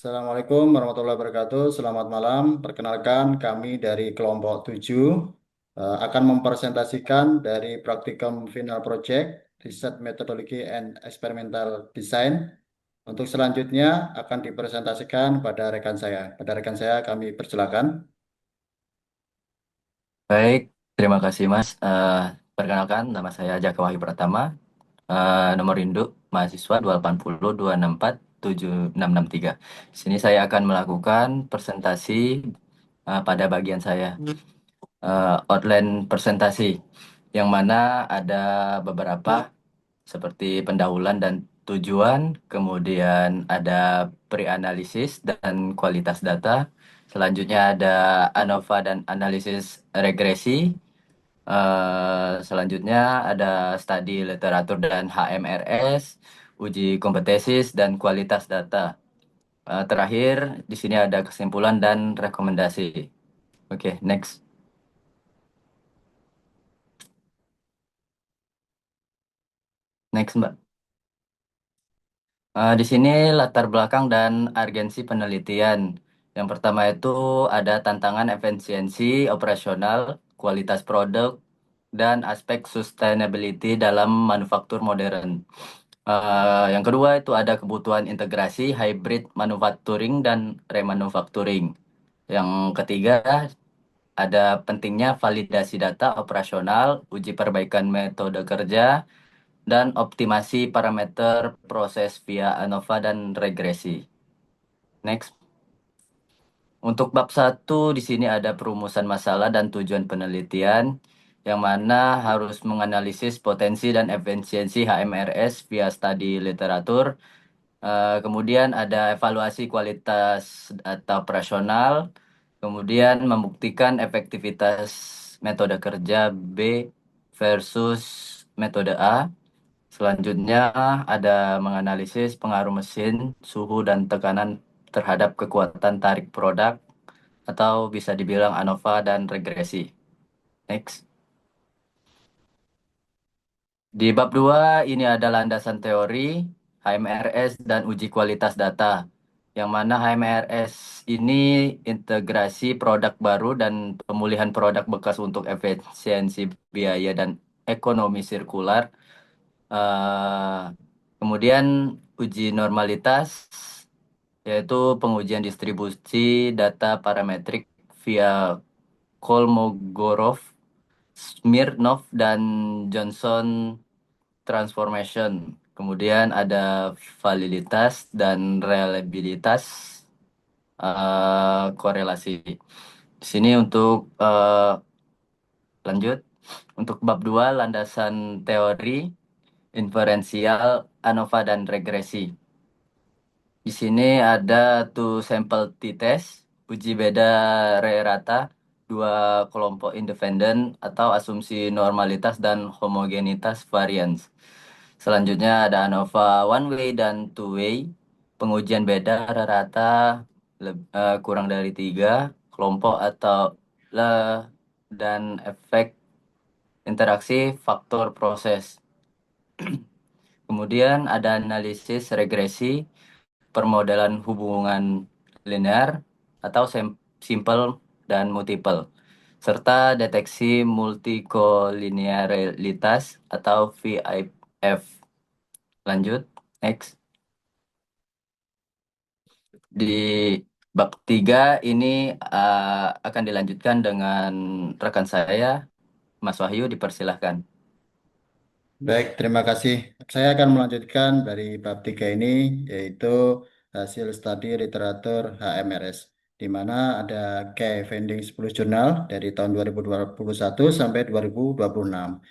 Assalamualaikum warahmatullahi wabarakatuh. Selamat malam. Perkenalkan kami dari kelompok 7 akan mempresentasikan dari Practicum Final Project Riset Metodologi and Experimental Design. Untuk selanjutnya akan dipresentasikan pada rekan saya. Pada rekan saya kami persilakan. Baik, terima kasih Mas. Perkenalkan, nama saya Jaka Wahyu Pratama. Nomor induk mahasiswa 28026477663. Di sini saya akan melakukan presentasi pada bagian saya, outline presentasi, yang mana ada beberapa seperti pendahuluan dan tujuan, kemudian ada pre-analisis dan kualitas data. Selanjutnya ada ANOVA dan analisis regresi. Selanjutnya ada studi literatur dan HMRS, uji kompetensi dan kualitas data. Terakhir, di sini ada kesimpulan dan rekomendasi. Oke, next. Next, Mbak. Di sini latar belakang dan urgensi penelitian. Yang pertama itu ada tantangan efisiensi operasional, kualitas produk, dan aspek sustainability dalam manufaktur modern. Yang kedua itu ada kebutuhan integrasi, hybrid manufacturing, dan remanufacturing. Yang ketiga ada pentingnya validasi data operasional, uji perbaikan metode kerja, dan optimasi parameter proses via ANOVA dan regresi. Next. Untuk bab satu di sini ada perumusan masalah dan tujuan penelitian yang mana harus menganalisis potensi dan efisiensi HMRS via studi literatur. Kemudian ada evaluasi kualitas data operasional, kemudian membuktikan efektivitas metode kerja B versus metode A. Selanjutnya ada menganalisis pengaruh mesin, suhu, dan tekanan terhadap kekuatan tarik produk atau bisa dibilang ANOVA dan regresi. Next. Di bab 2 ini ada landasan teori, HMRS, dan uji kualitas data. Yang mana HMRS ini integrasi produk baru dan pemulihan produk bekas untuk efisiensi biaya dan ekonomi sirkular. Eh, Kemudian uji normalitas, yaitu pengujian distribusi data parametrik via Kolmogorov, Smirnov, dan Johnson Transformation. Kemudian ada validitas dan reliabilitas korelasi. Di sini untuk lanjut, untuk bab 2 landasan teori, inferensial, ANOVA, dan regresi. Di sini ada two sample t-test, uji beda rata, dua kelompok independen atau asumsi normalitas dan homogenitas varians. Selanjutnya ada ANOVA one way dan two way, pengujian beda rata kurang dari tiga kelompok atau le dan efek interaksi faktor proses. Kemudian ada analisis regresi, permodalan hubungan linear atau simple dan multiple, serta deteksi multikolinearitas atau VIF. Lanjut, next. Di bab 3 ini akan dilanjutkan dengan rekan saya, Mas Wahyu, dipersilahkan. Baik, terima kasih. Saya akan melanjutkan dari bab 3 ini, yaitu hasil studi literatur HMRS, di mana ada key finding 10 jurnal dari tahun 2021 sampai 2026.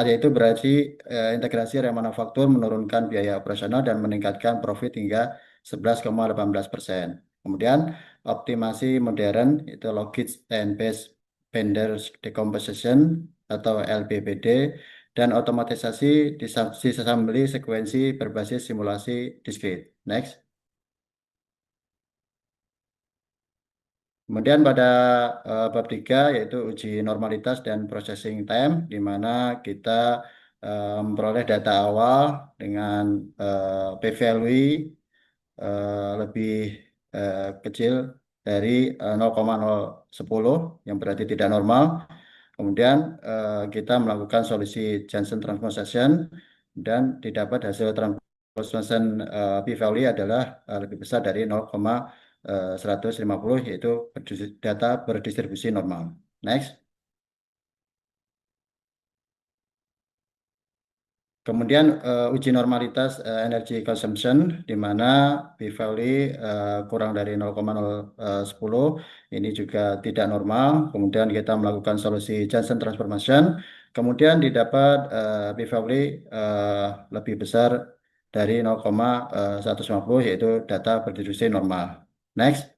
Yaitu berarti integrasi remanufaktur menurunkan biaya operasional dan meningkatkan profit hingga 11,18%. Kemudian optimasi modern, itu Logic and Base Vendor Decomposition atau LBBD, dan otomatisasi disassembly sekuensi berbasis simulasi diskrit. Next. Kemudian pada bab 3 yaitu uji normalitas dan processing time, di mana kita memperoleh data awal dengan p-value lebih kecil dari 0,010 yang berarti tidak normal. Kemudian kita melakukan solusi Johnson transposition dan didapat hasil transposition p-value adalah lebih besar dari 0,150 yaitu data berdistribusi normal. Next. Kemudian uji normalitas energy consumption di mana p-value kurang dari 0,010 ini juga tidak normal. Kemudian kita melakukan solusi Johnson transformation. Kemudian didapat p-value lebih besar dari 0,150 yaitu data berdistribusi normal. Next.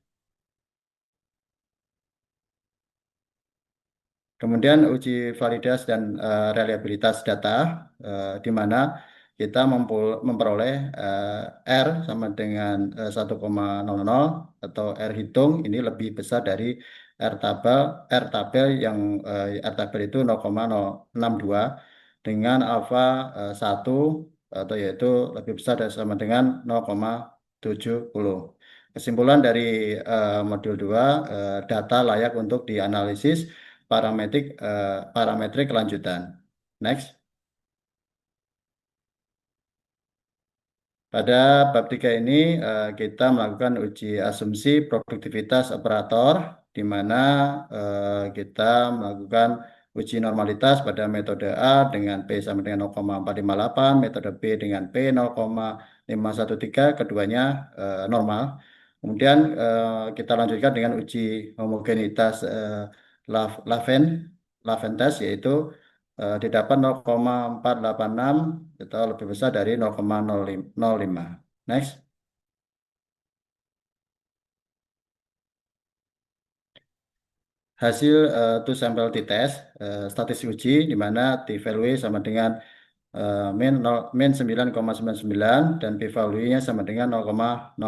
Kemudian uji validitas dan reliabilitas data, di mana kita memperoleh R sama dengan 1,00 atau R hitung ini lebih besar dari R tabel yang R tabel itu 0,062 dengan alfa 1 atau yaitu lebih besar dan sama dengan 0,70. Kesimpulan dari modul 2, data layak untuk dianalisis parametrik lanjutan. Next. Pada bab 3 ini kita melakukan uji asumsi produktivitas operator di mana kita melakukan uji normalitas pada metode A dengan P sama dengan 0,458, metode B dengan P 0,513, keduanya normal. Kemudian kita lanjutkan dengan uji homogenitas Laven, Laven test yaitu didapat 0,486 atau lebih besar dari 0,05. Next. Hasil two sample t-test statistik uji di mana t-value sama dengan min 9,99 dan p-value-nya sama dengan 0,000.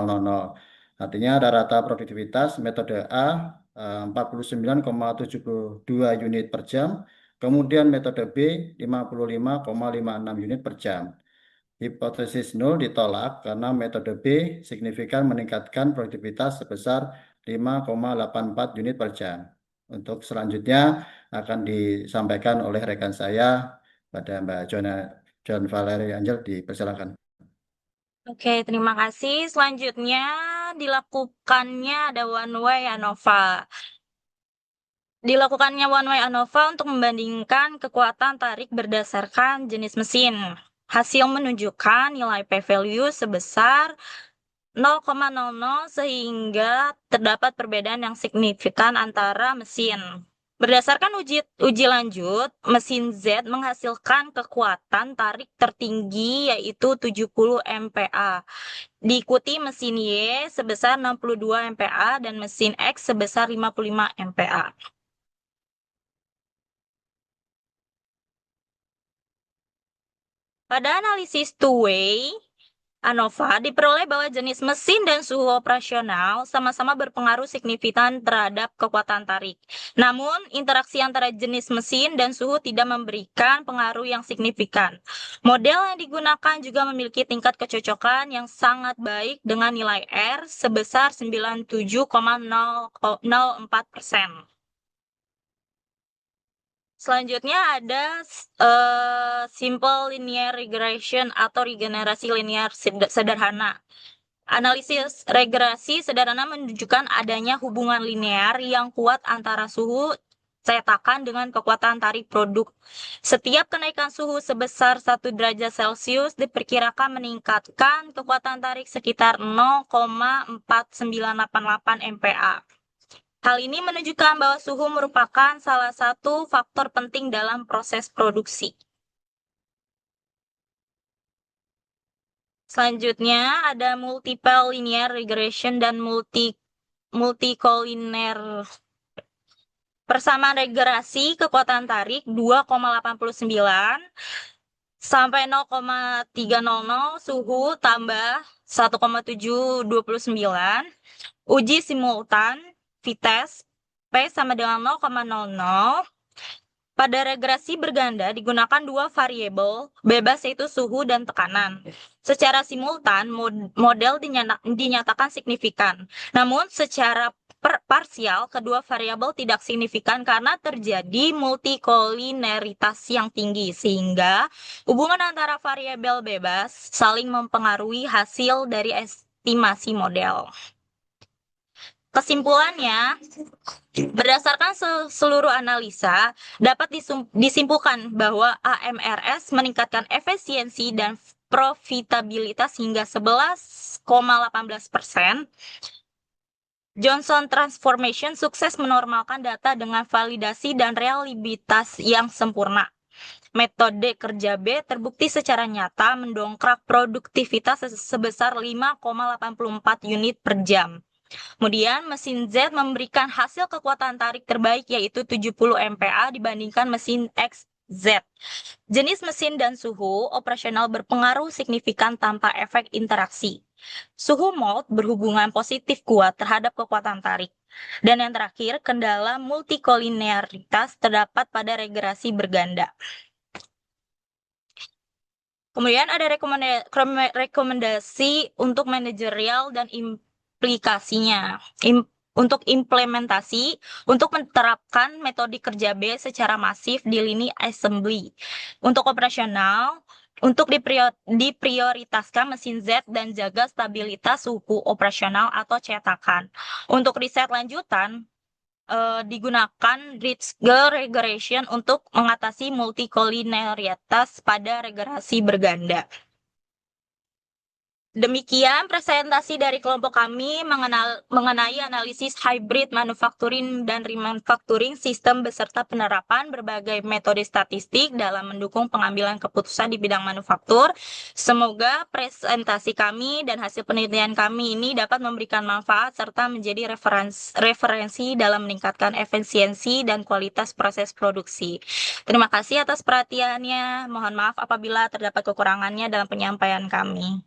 Artinya rata-rata produktivitas metode A 49,72 unit per jam, kemudian metode B 55,56 unit per jam. Hipotesis nol ditolak karena metode B signifikan meningkatkan produktivitas sebesar 5,84 unit per jam. Untuk selanjutnya akan disampaikan oleh rekan saya pada Mbak John Valerie Angel, dipersilakan. Oke, terima kasih. Selanjutnya dilakukannya ada one way ANOVA. Dilakukannya one way ANOVA untuk membandingkan kekuatan tarik berdasarkan jenis mesin. Hasil menunjukkan nilai P-value sebesar 0,00 sehingga terdapat perbedaan yang signifikan antara mesin. Berdasarkan uji lanjut, mesin Z menghasilkan kekuatan tarik tertinggi yaitu 70 MPa. Diikuti mesin Y sebesar 62 MPa dan mesin X sebesar 55 MPa. Pada analisis two-way ANOVA diperoleh bahwa jenis mesin dan suhu operasional sama-sama berpengaruh signifikan terhadap kekuatan tarik. Namun, interaksi antara jenis mesin dan suhu tidak memberikan pengaruh yang signifikan. Model yang digunakan juga memiliki tingkat kecocokan yang sangat baik dengan nilai R sebesar 97,04%. Selanjutnya ada simple linear regression atau regenerasi linear sederhana. Analisis regresi sederhana menunjukkan adanya hubungan linear yang kuat antara suhu cetakan dengan kekuatan tarik produk. Setiap kenaikan suhu sebesar 1 derajat Celcius diperkirakan meningkatkan kekuatan tarik sekitar 0,4988 MPa. Hal ini menunjukkan bahwa suhu merupakan salah satu faktor penting dalam proses produksi. Selanjutnya ada multiple linear regression dan multicollinear. Persamaan regresi kekuatan tarik 2,89 sampai 0,300 suhu tambah 1,729. Uji simultan, V-test, P sama dengan 0,00. Pada regresi berganda digunakan dua variabel bebas yaitu suhu dan tekanan. Secara simultan, model dinyatakan signifikan. Namun secara parsial, kedua variabel tidak signifikan karena terjadi multikolineritas yang tinggi, sehingga hubungan antara variabel bebas saling mempengaruhi hasil dari estimasi model. Kesimpulannya, berdasarkan seluruh analisa, dapat disimpulkan bahwa AMRS meningkatkan efisiensi dan profitabilitas hingga 11,18%. Johnson Transformation sukses menormalkan data dengan validasi dan reliabilitas yang sempurna. Metode kerja B terbukti secara nyata mendongkrak produktivitas sebesar 5,84 unit per jam. Kemudian mesin Z memberikan hasil kekuatan tarik terbaik yaitu 70 MPa dibandingkan mesin XZ. Jenis mesin dan suhu operasional berpengaruh signifikan tanpa efek interaksi. Suhu mold berhubungan positif kuat terhadap kekuatan tarik. Dan yang terakhir, kendala multikolineritas terdapat pada regresi berganda. Kemudian ada rekomendasi untuk manajerial dan implikasinya. Untuk implementasi, untuk menerapkan metode kerja B secara masif di lini assembly. Untuk operasional, untuk diprioritaskan mesin Z dan jaga stabilitas suhu operasional atau cetakan. Untuk riset lanjutan, digunakan Ritschl regression untuk mengatasi multikolineritas pada regresi berganda. Demikian presentasi dari kelompok kami mengenai analisis hybrid manufacturing dan remanufacturing sistem beserta penerapan berbagai metode statistik dalam mendukung pengambilan keputusan di bidang manufaktur. Semoga presentasi kami dan hasil penelitian kami ini dapat memberikan manfaat serta menjadi referensi dalam meningkatkan efisiensi dan kualitas proses produksi. Terima kasih atas perhatiannya. Mohon maaf apabila terdapat kekurangannya dalam penyampaian kami.